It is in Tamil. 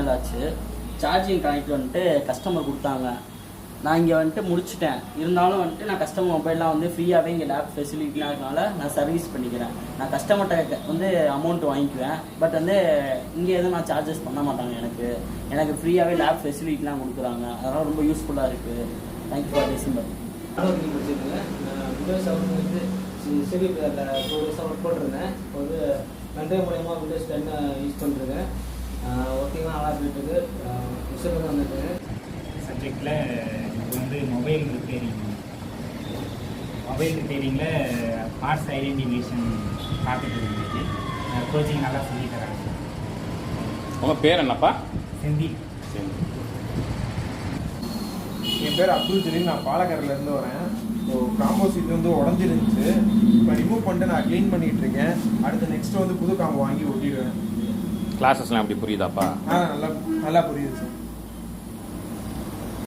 நாள் ஆச்சு. சார்ஜிங் கனெக்ட் வந்துட்டு கஸ்டமர் கொடுத்தாங்க. நான் இங்கே வந்துட்டு முடிச்சுட்டேன். இருந்தாலும் வந்துட்டு நான் கஸ்டமர் மொபைல்லாம் வந்து ஃப்ரீயாகவே இங்கே லேப் ஃபெசிலிட்டிலாம் இருக்கனால நான் சர்வீஸ் பண்ணிக்கிறேன். நான் கஸ்டமர்கிட்ட வந்து அமௌண்ட் வாங்கிக்குவேன். பட் வந்து இங்கே எதுவும் நான் சார்ஜஸ் பண்ண மாட்டாங்க. எனக்கு ஃப்ரீயாகவே லேப் ஃபெசிலிட்டிலாம் கொடுக்குறாங்க. அதனால் ரொம்ப யூஸ்ஃபுல்லாக இருக்குது. Thank you for December. Windows seven வந்து சரி 4 வருஷம் ஒர்க் போட்டிருந்தேன். இப்போ வந்து கண்ட்ரி மூலயமா விண்டோஸ் 10 யூஸ் பண்ணிருக்கேன். ஒர்க்கிங்லாம் நல்லா போயிட்டுருக்கு. ரிசல்ட் வந்துருக்கு. சப்ஜெக்டில் இப்போ வந்து மொபைல் ரிப்பேரிங்கில் பார்ட்ஸ் ஐடென்டிஃபிகேஷன் பார்த்துட்டு இருந்துச்சு. கோச்சிங் நல்லா சொல்லி தராங்க. உங்கள் பேர் என்னப்பா? செந்தில். என் பேர் அப்துல் ஜலீல். நான் பாலக்கரிலேருந்து வரேன். ஸோ காம்போசிட் வந்து உடஞ்சிருந்துச்சு. இப்போ ரிமூவ் பண்ணிட்டு நான் க்ளீன் பண்ணிகிட்டு இருக்கேன். அடுத்து நெக்ஸ்ட்டு வந்து புது காம்போ வாங்கி ஒட்டிடுவேன். கிளாஸஸ்லாம் எப்படி புரியுதாப்பா? நல்லா புரியுது சார்.